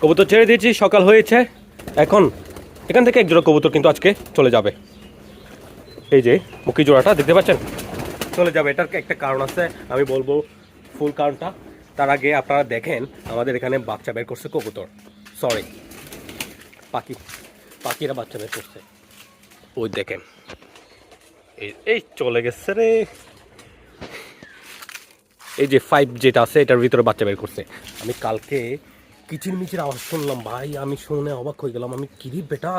কবুতর ছেড়ে দিয়েছি, সকাল হয়েছে। এখন এখান থেকে এক জোড়া কবুতর কিন্তু আজকে চলে যাবে। এই যে মুখী জোড়াটা দেখতে পাচ্ছেন, চলে যাবে। এটার একটা কারণ আছে, আমি বলবো ফুল কারণটা। তার আগে আপনারা দেখেন আমাদের এখানে বাচ্চা বের করছে কবুতর, সরি পাখিরা বাচ্চা বের করছে। ওই দেখেন, এই চলে গেছে রে। এই যে 5 যেটা আছে এটার ভিতরে বাচ্চা বের করছে। আমি কালকে কিচিরমিচির আওয়াজ শুনলাম ভাই, আমি শুনে অবাক হয়ে গেলাম। আমি কিরি বেটা,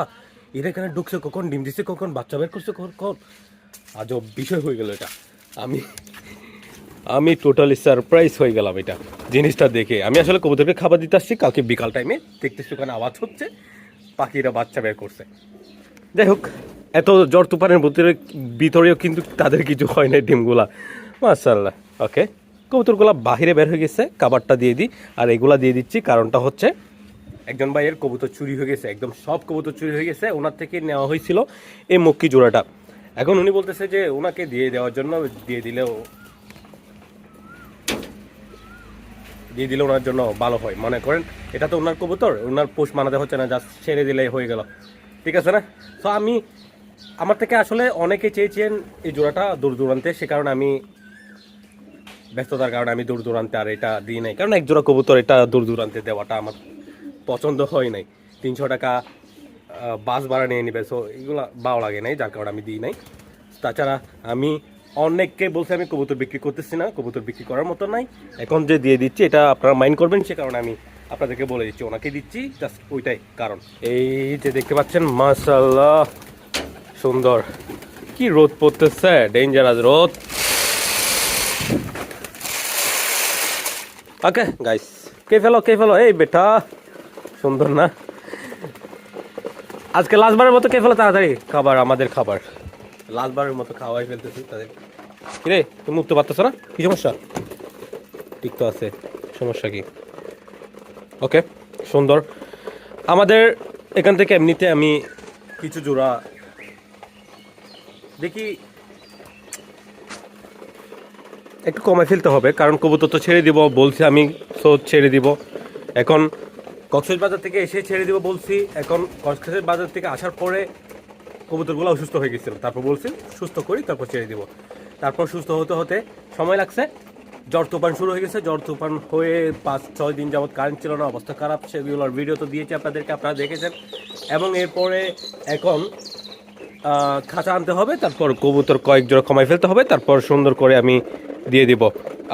এরা এখানে ঢুকছে কখন, ডিম দিচ্ছে কখন, বাচ্চা বের করছে কখন, আজব বিষয় হয়ে গেল এটা। আমি টোটালি সারপ্রাইজ হয়ে গেলাম এটা জিনিসটা দেখে। আমি আসলে কবুতরকে খাবার দিতে আসছি কালকে বিকাল টাইমে, দেখতেছি ওখানে আওয়াজ হচ্ছে, পাখিরা বাচ্চা বের করছে। যাই হোক, এত জ্বর তুফানের ভিতরেও কিন্তু তাদের কিছু হয় না ডিমগুলা, মাশাআল্লাহ। ওকে, কবুতরগুলা বাহিরে বের হয়ে গেছে, খাবারটা দিয়ে দিই। আর এগুলা দিয়ে দিচ্ছি কারণটা হচ্ছে একজন ভাইয়ের কবুতর চুরি হয়ে গেছে, একদম সব কবুতর চুরি হয়ে গেছে। ওনার থেকে নেওয়া হয়েছিল এই মক্কি জোড়াটা। এখন উনি বলতেছে যে ওনাকে দিয়ে দেওয়ার জন্য, দিয়ে দিলে ওনার জন্য ভালো হয়। মনে করেন এটা তো ওনার কবুতর, ওনার পোষ মানাতে হচ্ছে না, জাস্ট ছেড়ে দিলে হয়ে গেল, ঠিক আছে না? তো আমার থেকে আসলে অনেকে চেয়েছেন এই জোড়াটা দূর দূরান্তে, সে কারণে আমি ব্যস্ততার কারণে আমি দূর দূরান্তে আর এটা দিই নাই। কারণ এক জোড়া কবুতর এটা দূর দূরান্তে দেওয়াটা আমার পছন্দ হয় নাই। 300 টাকা বাস ভাড়া নিয়ে নিবে, সো এগুলো ভালো লাগে নাই, যার কারণে আমি দিই নাই। তাছাড়া আমি অনেককে বলছি আমি কবুতর বিক্রি করতেছি না, কবুতর বিক্রি করার মতো নাই। এখন যে দিয়ে দিচ্ছি এটা আপনারা মাইন্ড করবেন, সে কারণে আমি আপনাদেরকে বলে দিচ্ছি, ওনাকে দিচ্ছি, জাস্ট ওইটাই কারণ। এই যে দেখতে পাচ্ছেন, মাশাআল্লাহ সুন্দর। কি রোদ পড়তেছে, ডেঞ্জারাস রোদ। ওকে গাইস, কে ফেলো এই বেটা, সুন্দর না? আজকে লাস্টবারের মতো কে ফেলো, তাড়াতাড়ি খাবার, আমাদের খাবার লাস্টবারের মতো খাওয়াই ফেলতেছি তাদের। কিরে তুমি উঠতে পারতেছ না, কি সমস্যা? ঠিক তো আছে, সমস্যা কি? ওকে, সুন্দর। আমাদের এখান থেকে এমনিতে আমি কিছু জোড়া দেখি একটু কমে ফেলতে হবে, কারণ কবুতর তো ছেড়ে দিব বলছি আমি, সো ছেড়ে দিব। এখন কক্সবাজার থেকে এসে ছেড়ে দিব বলছি, এখন কক্সবাজার থেকে আসার পরে কবুতরগুলো অসুস্থ হয়ে গেছিল, তারপর বলছি সুস্থ করি তারপর ছেড়ে দিব। তারপর সুস্থ হতে হতে সময় লাগছে, জ্বর তুফান শুরু হয়ে গেছে। জ্বর তুফান হয়ে 5-6 দিন যাবৎ কারেন্ট ছিল না, অবস্থা খারাপ। সেগুলোর ভিডিও তো দিয়েছি আপনাদেরকে, আপনারা দেখেছেন। এবং এরপরে এখন খাঁচা আনতে হবে, তারপর কবুতর কয়েক জোড়া কমাই ফেলতে হবে, তারপর সুন্দর করে আমি দিয়ে দিব।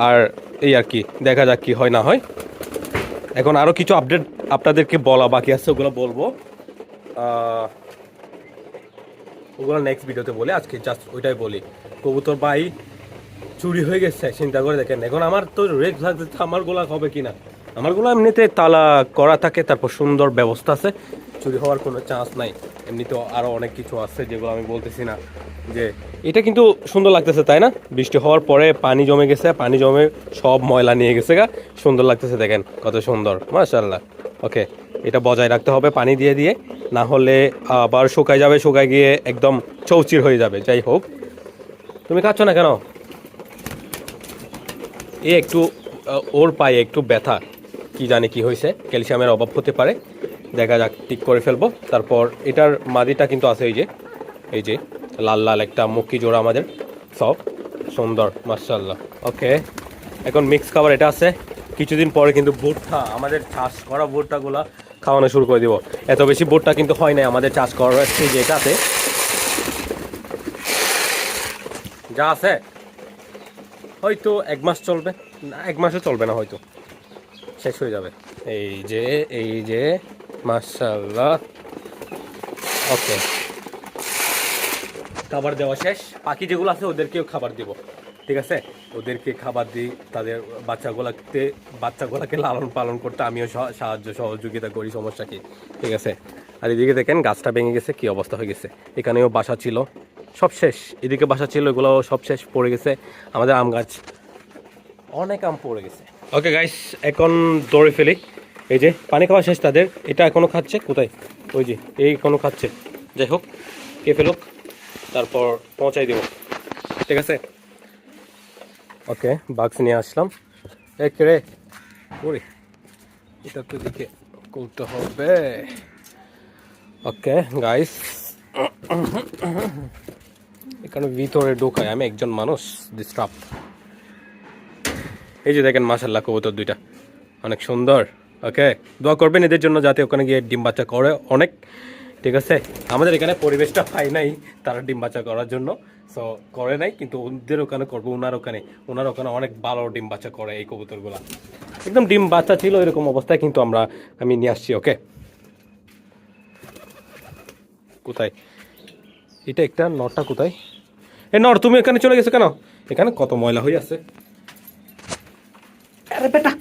আর এই আর কি, দেখা যাক কি হয় না হয়। এখন আরও কিছু আপডেট আপনাদেরকে বলা বাকি আছে, ওগুলো বলবো, ওগুলো নেক্সট ভিডিওতে বলে। আজকে জাস্ট ওইটাই বলি, কবুতর ভাই চুরি হয়ে গেছে, চিন্তা করে দেখেন। এখন আমার তো রেক্স লাগছে আমার গোলা হবে কিনা। আমার গোলা এমনিতে তালা করা থাকে, তারপর সুন্দর ব্যবস্থা আছে, চুরি হওয়ার কোনো চান্স নাই। এমনিতেও আরও অনেক কিছু আছে যেগুলো আমি বলতেছি না। যে এটা কিন্তু সুন্দর লাগতেছে তাই না? বৃষ্টি হওয়ার পরে পানি জমে গেছে, পানি জমে সব ময়লা নিয়ে গেছে গা, সুন্দর লাগতেছে দেখেন কত সুন্দর, মাশাআল্লাহ। ওকে, এটা বজায় রাখতে হবে পানি দিয়ে দিয়ে, না হলে আবার শুকায় যাবে, শুকায় গিয়ে একদম চৌচির হয়ে যাবে। যাই হোক, তুমি খাচ্ছ না কেন? এ একটু ওর পায়ে একটু ব্যথা, কি জানি কি হয়েছে, ক্যালসিয়ামের অভাব হতে পারে, দেখা যাক, ঠিক করে ফেলবো। তারপর এটার মাদিটা কিন্তু আছে, এই যে লাল লাল একটা মুখী জোড়া আমাদের, সব সুন্দর মাশাআল্লাহ। ওকে, এখন মিক্স খাবার এটা আছে। কিছুদিন পরে কিন্তু ভুট্টা, আমাদের চাষ করা ভুট্টাগুলা খাওয়ানো শুরু করে দিব। এত বেশি ভুট্টা কিন্তু হয় নাই আমাদের চাষ করার যেটাতে যা আছে, হয়তো 1 মাস চলবে না, 1 মাসও চলবে না, হয়তো শেষ হয়ে যাবে। এই যে মাশাআল্লাহ। ওকে, খাবার দেওয়া শেষ। পাখি যেগুলো আছে ওদেরকেও খাবার দিব, ঠিক আছে? ওদেরকে খাবার দিই, তাদের বাচ্চাগুলোকে লালন পালন করতে আমিও সহযোগিতা করি, সমস্যা কি, ঠিক আছে? আর এদিকে দেখেন গাছটা ভেঙে গেছে, কি অবস্থা হয়ে গেছে। এখানেও বাসা ছিল, সব শেষ। এদিকে বাসা ছিল, এগুলো সব শেষ, পড়ে গেছে। আমাদের আম গাছ অনেক আম পড়ে গেছে। ওকে গাইস, এখন দৌড়ে ফেলি। এই যে পানি খাওয়া শেষ তাদের, এটা এখনো খাচ্ছে, কোথায়? ওই যে এই এখনো খাচ্ছে। যাই হোক, কে ফেলুক, তারপর পৌঁছাই দেব, ঠিক আছে? ওকে, বাক্স নিয়ে আসলাম। রে ওরে, এটা তো দিকে খুলতে হবে। ওকে গাইস, এখানে ভিতরে ঢোকায় আমি একজন মানুষ ডিস্টার্ব। এই যে দেখেন মাশাআল্লাহ কবুতর দুইটা অনেক সুন্দর। ওকে, দোয়া করবেন এদের জন্য যাতে ওখানে গিয়ে ডিম বাচ্চা করে অনেক, ঠিক আছে। আমাদের এখানে পরিবেশটা পাই নাই তারা ডিম বাচ্চা করার জন্য, সো করে নাই, কিন্তু ওদের ওখানে করবো। ওনার ওখানে অনেক ভালো ডিম বাচ্চা করে এই কবুতরগুলা। একদম ডিম বাচ্চা ছিল এরকম অবস্থায়, কিন্তু আমি নিয়ে আসছি। ওকে, কোথায় এটা? একটা নটটা কোথায়? এ নর, তুমি এখানে চলে গেছো কেন? এখানে কত ময়লা হয়ে আছে। আরে বেটা,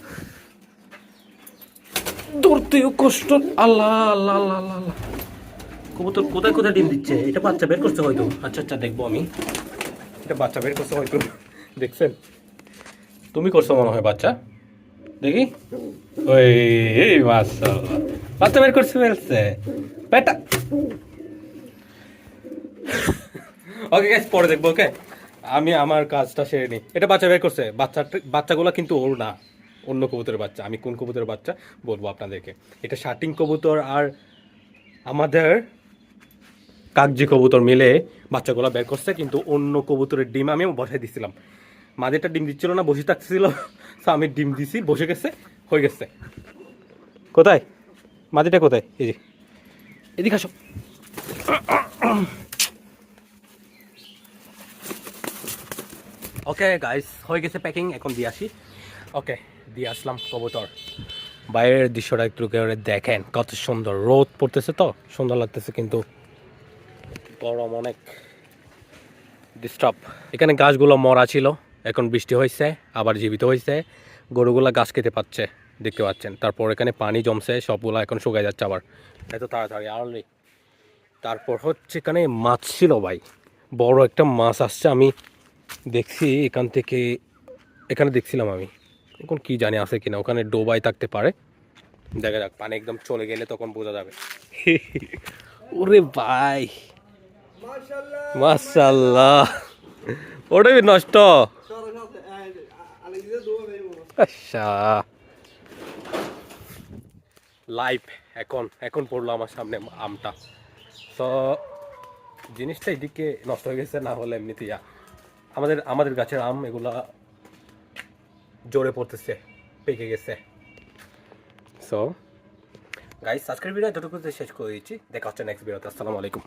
ধরতেও কষ্ট। আল্লাহ আল্লাহ আল্লাহ আল্লাহ আল্লাহ। কবুতর কোথায় কোথায় ডিম দিচ্ছে? এটা বাচ্চা বের করছে হয়তো। আচ্ছা আচ্ছা, দেখবো আমি। এটা বাচ্চা বের করছে হয়তো, দেখছেন? তুমি করছো মনে হয় বাচ্চা, দেখি। ওই মাশাআল্লাহ, বাচ্চা বের করছে ফেলছে বেটা। ওকে গাইস, পরে দেখবো। ওকে, আমি আমার কাজটা সেরে নিই। এটা বাচ্চা বের করছে। বাচ্চাগুলো কিন্তু ওর না, অন্য কবুতরের বাচ্চা। আমি কোন কবুতরের বাচ্চা বলবো আপনাদেরকে। এটা শার্টিং কবুতর আর আমাদের কাগজি কবুতর মিলে বাচ্চাগুলো বের করছে, কিন্তু অন্য কবুতরের ডিম আমি বসাই দিছিলাম। মাঝেটা ডিম দিচ্ছিল না, বসে থাকছিল, তো আমি ডিম দিছি, বসে গেছে, হয়ে গেছে। কোথায় মাদিটা? কোথায়? এই যে, এদিকে আসো। ওকে গাইস, হয়ে গেছে প্যাকিং, এখন দিয়ে আসি। ওকে, দিয়ে আসলাম কবুতর। বাইরের দৃশ্যটা একটু করে দেখেন, কত সুন্দর। রোদ পড়তেছে তো সুন্দর লাগতেছে, কিন্তু গরম অনেক, ডিস্টার্ব। এখানে গাছগুলো মরা ছিল, এখন বৃষ্টি হয়েছে, আবার জীবিত হয়েছে। গরুগুলা ঘাস খেতে পাচ্ছে, দেখতে পাচ্ছেন। তারপর এখানে পানি জমছে, সবগুলা এখন শুকায় যাচ্ছে আবার, এত তাড়াতাড়ি আর্লি। তারপর হচ্ছে এখানে মাছ ছিল ভাই, বড় একটা মাছ আসছে, আমি দেখছি এখান থেকে। এখানে দেখছিলাম আমি, এখন কি জানি আছে কিনা, ওখানে ডোবাই থাকতে পারে। দেখা যাক, পানি একদম চলে গেলে তখন বোঝা যাবে। ওরে ভাই, মাশাআল্লাহ, ওটা নষ্ট। আচ্ছা, লাইভ এখন পড়লো আমার সামনে আমটা। তো জিনিসটা এদিকে নষ্ট হয়ে গেছে, না হলে এমনিতেই আমাদের গাছের আম এগুলা জোরে পড়তেছে, পেকে গেছে। সো গাইস, আজকের ভিডিও এতটুকুতে শেষ করে দিচ্ছি। দেখা হচ্ছে নেক্সট ভিডিওতে। আসসালামু আলাইকুম।